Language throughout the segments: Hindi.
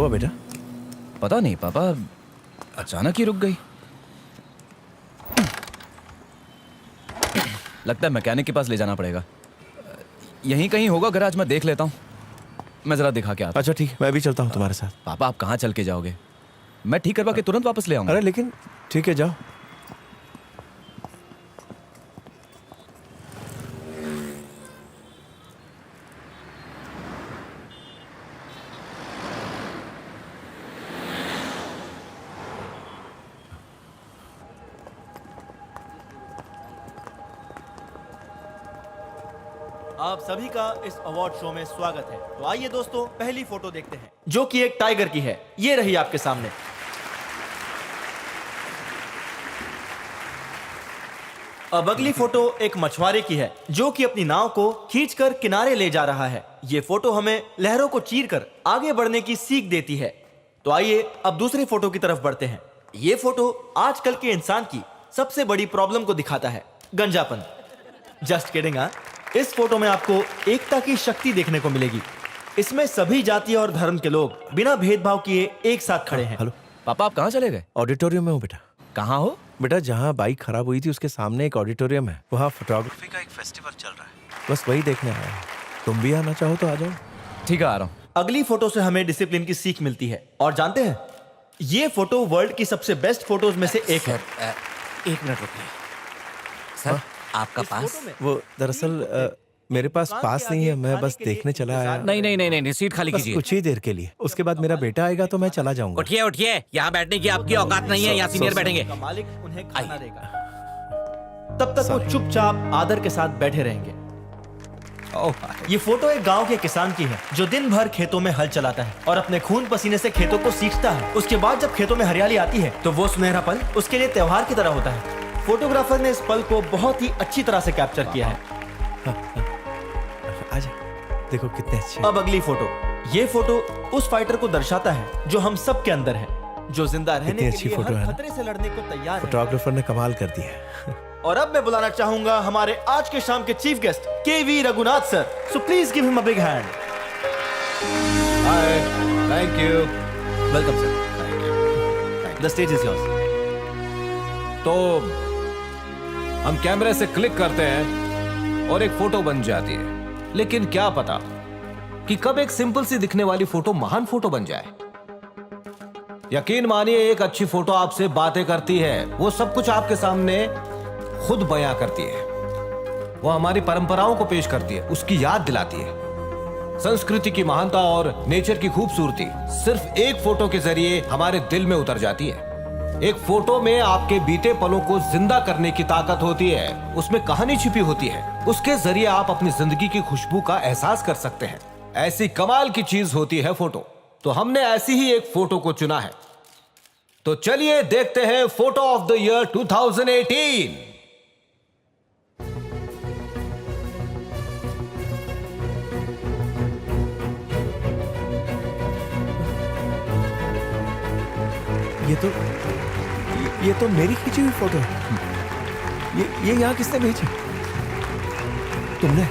हुआ बेटा? पता नहीं पापा, अचानक ही रुक गई। लगता है मैकेनिक के पास ले जाना पड़ेगा। यहीं कहीं होगा गैराज, मैं देख लेता हूँ। मैं जरा दिखा के आता हूँ। अच्छा ठीक है, मैं भी चलता हूँ तुम्हारे साथ। पापा आप कहाँ चल के जाओगे? मैं ठीक करवा के तुरंत वापस ले आऊंगा। अरे लेकिन ठीक है, जाओ। आप सभी का इस अवार्ड शो में स्वागत है। तो आइए दोस्तों, पहली फोटो देखते हैं जो कि एक टाइगर की है। ये रही आपके सामने। अब अगली फोटो एक मछुआरे की है जो कि अपनी नाव को खींचकर किनारे ले जा रहा है। ये फोटो हमें लहरों को चीरकर आगे बढ़ने की सीख देती है। तो आइए अब दूसरी फोटो की तरफ बढ़ते हैं। ये फोटो आजकल के इंसान की सबसे बड़ी प्रॉब्लम को दिखाता है, गंजापन। Just kidding. इस फोटो में आपको एकता की शक्ति देखने को मिलेगी। इसमें सभी जाति और धर्म के लोग बिना भेदभाव किए एक साथ खड़े हैं। हेलो पापा आप कहाँ चले गए? ऑडिटोरियम में हूँ बेटा। कहाँ हो? बेटा जहाँ बाइक खराब हुई थी उसके सामने एक ऑडिटोरियम है, वहाँ फोटोग्राफी का एक फेस्टिवल चल रहा है। बस वही देखने आया हूँ। तुम भी आना चाहो तो आ जाओ। ठीक है, आ रहा हूँ। अगली फोटो से हमें डिसिप्लिन की सीख मिलती है। और जानते हैं, ये फोटो वर्ल्ड की सबसे बेस्ट फोटोज में से एक है। एक मिनट रुकिए सर। आपका पास? वो दरअसल मेरे पास पास नहीं है, मैं बस देखने चला आया। नहीं, सीट खाली बस कीजिए। कुछ ही देर के लिए, उसके बाद मेरा बेटा आएगा तो मैं चला जाऊंगा। उठिए उठिए, यहाँ बैठने की आपकी औकात नहीं है। यहाँ सीनियर बैठेंगे। का मालिक उन्हें खाना देगा। तब तक वो चुपचाप आदर के साथ बैठे रहेंगे। ये फोटो एक गांव के किसान की है जो दिन भर खेतों में हल चलाता है और अपने खून पसीने से खेतों को सींचता है। उसके बाद जब खेतों में हरियाली आती है तो वो सुनहरा पल उसके लिए त्योहार की तरह होता है। फोटोग्राफर ने इस पल को बहुत ही अच्छी तरह से कैप्चर किया है। आजा, देखो कितने अच्छे। अब अगली फोटो। ये फोटो उस फाइटर को दर्शाता है जो हम सब के अंदर है, जो जिंदा रहने कितनी के अच्छी लिए फोटो है हर ना? खतरे से लड़ने को तैयार है। फोटोग्राफर ने कमाल कर दिया है। और अब मैं बुलाना चाहूंगा हमारे आज के शाम के chief guest K V Raghunath sir. So please give him a big hand. Hi, thank you. Welcome sir. The stage is yours. तो हम कैमरे से क्लिक करते हैं और एक फोटो बन जाती है, लेकिन क्या पता कि कब एक सिंपल सी दिखने वाली फोटो महान फोटो बन जाए। यकीन मानिए, एक अच्छी फोटो आपसे बातें करती है। वो सब कुछ आपके सामने खुद बयां करती है। वो हमारी परंपराओं को पेश करती है, उसकी याद दिलाती है। संस्कृति की महानता और नेचर की खूबसूरती सिर्फ एक फोटो के जरिए हमारे दिल में उतर जाती है। एक फोटो में आपके बीते पलों को जिंदा करने की ताकत होती है। उसमें कहानी छिपी होती है। उसके जरिए आप अपनी जिंदगी की खुशबू का एहसास कर सकते हैं। ऐसी कमाल की चीज होती है फोटो। तो हमने ऐसी ही एक फोटो को चुना है। तो चलिए देखते हैं फोटो ऑफ द ईयर 2018। ये तो मेरी खींची हुई फोटो है। ये यहाँ किसने भेजी? तुमने?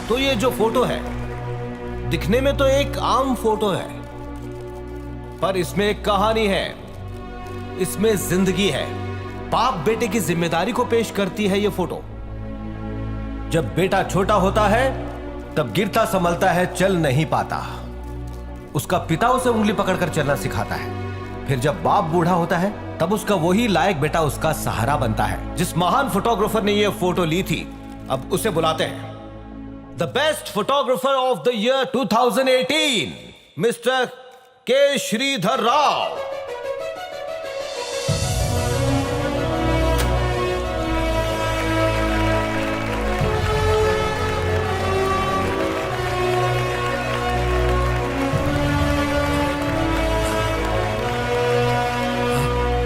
तो ये जो फोटो है दिखने में तो एक आम फोटो है, पर इसमें एक कहानी है, इसमें जिंदगी है। बाप बेटे की जिम्मेदारी को पेश करती है ये फोटो। जब बेटा छोटा होता है तब गिरता संभलता है, चल नहीं पाता। उसका पिता उसे उंगली पकड़कर चलना सिखाता है। फिर जब बाप बूढ़ा होता है तब उसका वही लायक बेटा उसका सहारा बनता है। जिस महान फोटोग्राफर ने ये फोटो ली थी, अब उसे बुलाते हैं the best photographer of the year 2018, mister के श्रीधर राव।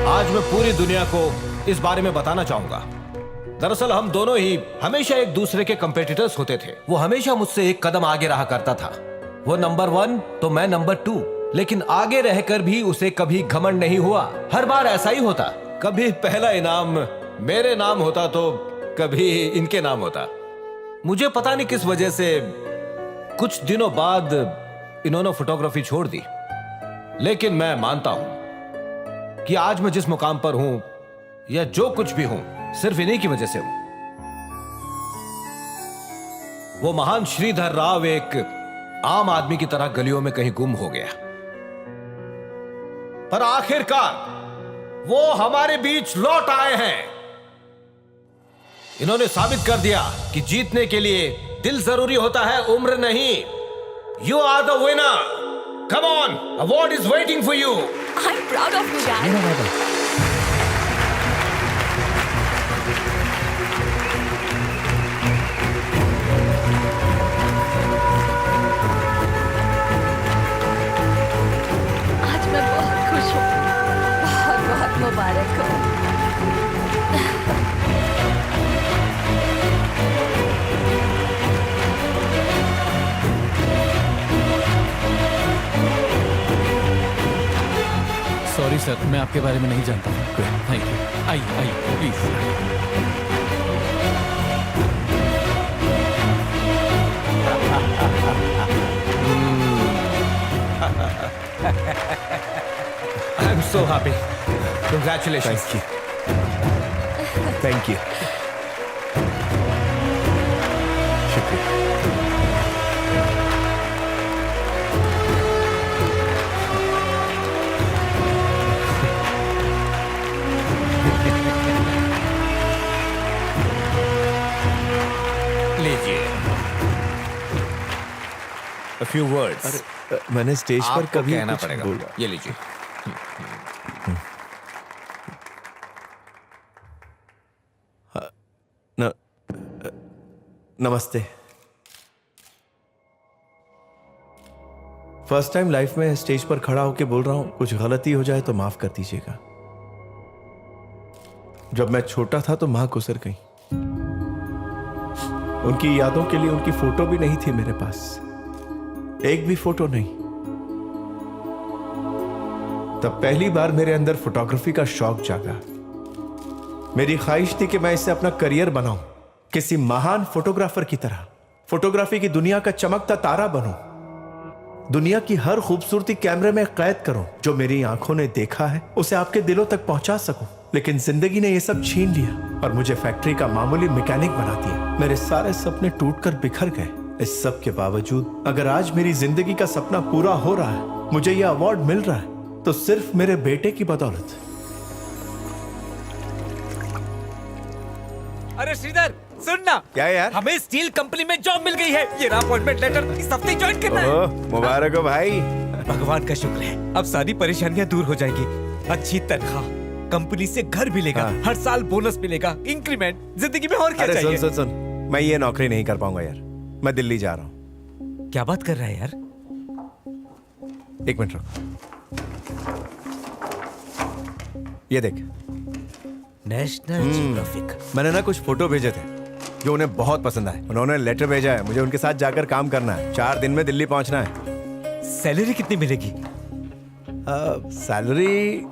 आज मैं पूरी दुनिया को इस बारे में बताना चाहूंगा। दरअसल हम दोनों ही हमेशा एक दूसरे के कंपेटिटर्स होते थे। वो हमेशा मुझसे एक कदम आगे रहा करता था। वो नंबर 1 तो मैं नंबर 2। लेकिन आगे रहकर भी उसे कभी घमंड नहीं हुआ। हर बार ऐसा ही होता, कभी पहला इनाम मेरे नाम होता तो कभी इनके नाम होता। मुझे पता नहीं किस वजह से कुछ दिनों बाद इन्होंने फोटोग्राफी छोड़ दी, लेकिन मैं मानता हूं कि आज मैं जिस मुकाम पर हूं या जो कुछ भी हूं सिर्फ इन्हीं की वजह से हूं। वो महान श्रीधर राव एक आम आदमी की तरह गलियों में कहीं गुम हो गया, पर आखिरकार वो हमारे बीच लौट आए हैं। इन्होंने साबित कर दिया कि जीतने के लिए दिल जरूरी होता है, उम्र नहीं। You are the winner. Come on, award is waiting for you. I'm proud of you, Dad. आज मैं बहुत खुश हूँ। बहुत बहुत मुबारक हो। सॉरी सर, मैं आपके बारे में नहीं जानता हूँ। Thank you. आइए आइए please. I am so happy. Congratulation. Thank you. शुक्रिया। लीजिए a few words। मैंने स्टेज पर आपको कभी कहना कुछ पड़ेगा। बोला। ये लीजिए। न, नमस्ते। फर्स्ट टाइम लाइफ में स्टेज पर खड़ा होकर बोल रहा हूं, कुछ गलती हो जाए तो माफ कर दीजिएगा। जब मैं छोटा था तो मां गुजर गई। उनकी यादों के लिए उनकी फोटो भी नहीं थी मेरे पास, एक भी फोटो नहीं। तब पहली बार मेरे अंदर फोटोग्राफी का शौक जागा। मेरी ख्वाहिश थी कि मैं इससे अपना करियर बनाऊं, किसी महान फोटोग्राफर की तरह फोटोग्राफी की दुनिया का चमकता तारा बनूं, दुनिया की हर खूबसूरती कैमरे में कैद करूं। जो मेरी आंखों ने देखा है उसे आपके दिलों तक पहुंचा सकूं। लेकिन जिंदगी ने यह सब छीन लिया और मुझे फैक्ट्री का मामूली मैकेनिक बना दिया। मेरे सारे सपने टूटकर बिखर गए। इस सब के बावजूद अगर आज मेरी जिंदगी का सपना पूरा हो रहा है, मुझे यह अवार्ड मिल रहा है, तो सिर्फ मेरे बेटे की बदौलत। अरे श्रीधर सुन ना, क्या यार? हमें स्टील कंपनी में जॉब मिल गई है। ये रहा अपॉइंटमेंट लेटर, इस हफ्ते ज्वाइन करना है। ओह, मुबारक हो भाई। भगवान का शुक्र है, अब सारी परेशानियां दूर हो जाएंगी। अच्छी तनख्वाह, कंपनी से घर मिलेगा, हाँ। हर साल बोनस मिलेगा, इंक्रीमेंट, जिंदगी में और क्या अरे चाहिए? सुन सुन सुन, मैं ये नौकरी नहीं कर पाऊंगा यार। मैं दिल्ली जा रहा हूँ। क्या बात कर रहा है यार? एक मिनट रुक। ये देख, नेशनल जियोग्राफिक। मैंने ना कुछ फोटो भेजे थे जो उन्हें बहुत पसंद आए। उन्होंने लेटर भेजा है, मुझे उनके साथ जाकर काम करना है। 4 दिन में दिल्ली पहुंचना है। सैलरी कितनी मिलेगी? सैलरी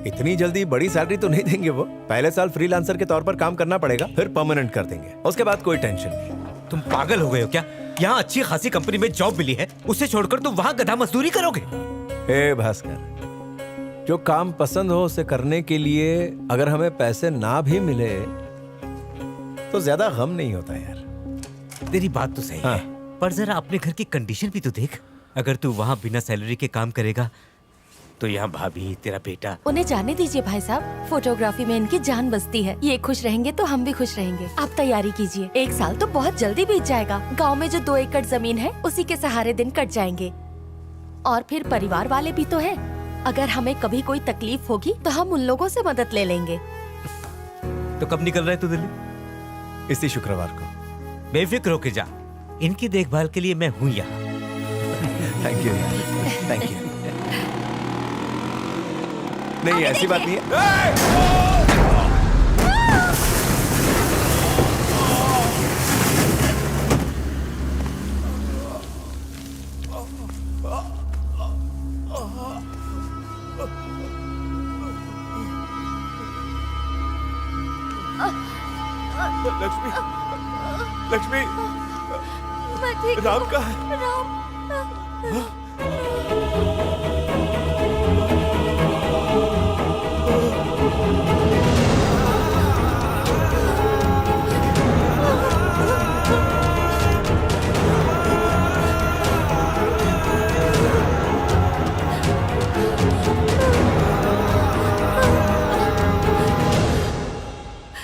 इतनी जल्दी बड़ी सैलरी तो नहीं देंगे वो। पहले साल फ्रीलांसर के तौर पर काम करना पड़ेगा, फिर परमानेंट कर देंगे। उसके बाद कोई टेंशन नहीं। तुम पागल हो गए हो क्या? यहाँ अच्छी खासी कंपनी में जॉब मिली है, उसे छोड़कर तुम वहाँ गधा मजदूरी करोगे? हे भास्कर, जो काम पसंद हो उसे करने के लिए अगर हमें पैसे ना भी मिले तो ज्यादा गम नहीं होता यार। तेरी बात तो सही है, पर जरा अपने घर की कंडीशन भी तो देख। अगर तू वहाँ बिना सैलरी के काम करेगा तो यहाँ भाभी, तेरा बेटा। उन्हें जाने दीजिए भाई साहब, फोटोग्राफी में इनकी जान बसती है। ये खुश रहेंगे तो हम भी खुश रहेंगे। आप तैयारी कीजिए, 1 साल तो बहुत जल्दी बीत जाएगा। गांव में जो 2 एकड़ जमीन है उसी के सहारे दिन कट जाएंगे। और फिर परिवार वाले भी तो हैं। अगर हमें कभी कोई तकलीफ होगी तो हम उन लोगों से मदद ले लेंगे। तो कब निकल रहा है तू दिल्ली? इसी शुक्रवार को। बेफिक्र होके जा, इनकी देखभाल के लिए मैं हूँ यहाँ। Thank you, thank you. नहीं, ऐसी बात नहीं है। लक्ष्मी, लक्ष्मी, मैं ठीक राम हूँ। कहाँ है? राम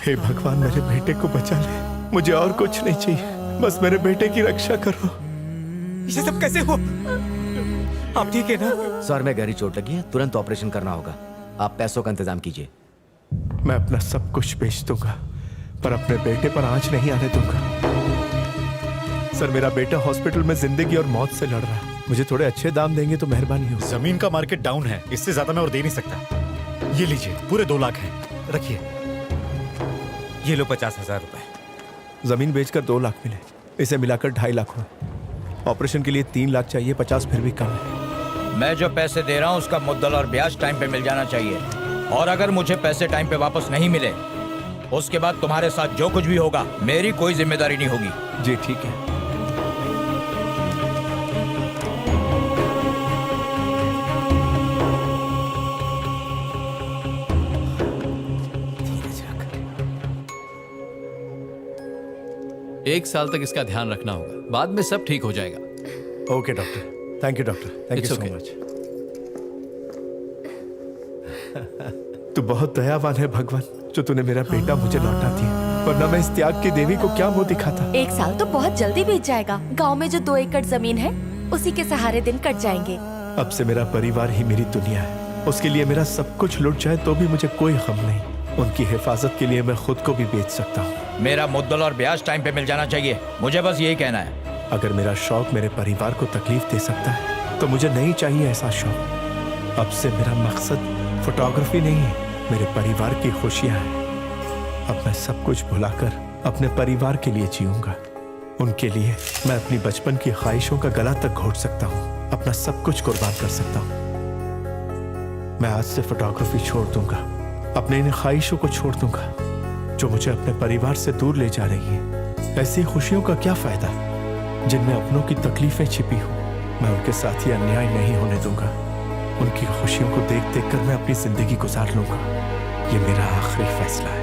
हे भगवान, मेरे बेटे को बचा ले। मुझे और कुछ नहीं चाहिए, बस मेरे बेटे की रक्षा करो। ये सब कैसे हो? आप ठीक है ना? सर में गहरी चोट लगी है, तुरंत ऑपरेशन करना होगा। आप पैसों का इंतजाम कीजिए। मैं अपना सब कुछ बेच दूंगा, पर अपने बेटे पर आंच नहीं आने दूंगा। सर, मेरा बेटा हॉस्पिटल में जिंदगी और मौत से लड़ रहा है। मुझे थोड़े अच्छे दाम देंगे तो मेहरबानी हो। जमीन का मार्केट डाउन है, इससे ज्यादा मैं और दे नहीं सकता। ये लीजिए, पूरे 2 लाख हैं, रखिए। ये लो 50,000 रुपए। जमीन बेचकर 2 लाख मिले, इसे मिलाकर 2.5 लाख हुए। ऑपरेशन के लिए 3 लाख चाहिए, 50 फिर भी कम है। मैं जो पैसे दे रहा हूँ उसका मुद्दल और ब्याज टाइम पे मिल जाना चाहिए, और अगर मुझे पैसे टाइम पे वापस नहीं मिले उसके बाद तुम्हारे साथ जो कुछ भी होगा मेरी कोई जिम्मेदारी नहीं होगी। जी ठीक है। एक साल तक इसका ध्यान रखना होगा, बाद में सब ठीक हो जाएगा। Okay doctor, thank you doctor, thank It's you so okay. Much. तू बहुत दयावान है भगवान, जो तूने मेरा बेटा मुझे लौटा दिया, वरना मैं इस त्याग की देवी को क्या मुंह दिखाता। 1 साल तो बहुत जल्दी बीत जाएगा। गांव में जो 2 एकड़ जमीन है उसी के सहारे दिन कट जाएंगे। अब से मेरा परिवार ही मेरी दुनिया है। उसके लिए मेरा सब कुछ लुट जाए तो भी मुझे कोई गम नहीं। उनकी हिफाजत के लिए मैं खुद को भी बेच सकता हूँ। मेरा मुद्दल और ब्याज टाइम पे मिल जाना चाहिए, मुझे बस यही कहना है। अगर मेरा शौक मेरे परिवार को तकलीफ दे सकता है तो मुझे नहीं चाहिए ऐसा शौक। अब से मेरा मकसद फोटोग्राफी नहीं है, मेरे परिवार की खुशियां हैं। अब मैं सब कुछ भुलाकर अपने परिवार के लिए जीऊंगा। उनके लिए मैं अपनी बचपन की ख्वाहिशों का गला तक घोट सकता हूँ, अपना सब कुछ कुर्बान कर सकता हूँ। मैं आज से फोटोग्राफी छोड़ दूंगा, अपने इन ख्वाहिशों को छोड़ दूंगा जो मुझे अपने परिवार से दूर ले जा रही है। ऐसी खुशियों का क्या फायदा जिनमें अपनों की तकलीफें छिपी हो। मैं उनके साथ ये अन्याय नहीं होने दूंगा। उनकी खुशियों को देख देख कर मैं अपनी जिंदगी गुजार लूंगा। ये मेरा आखिरी फैसला है।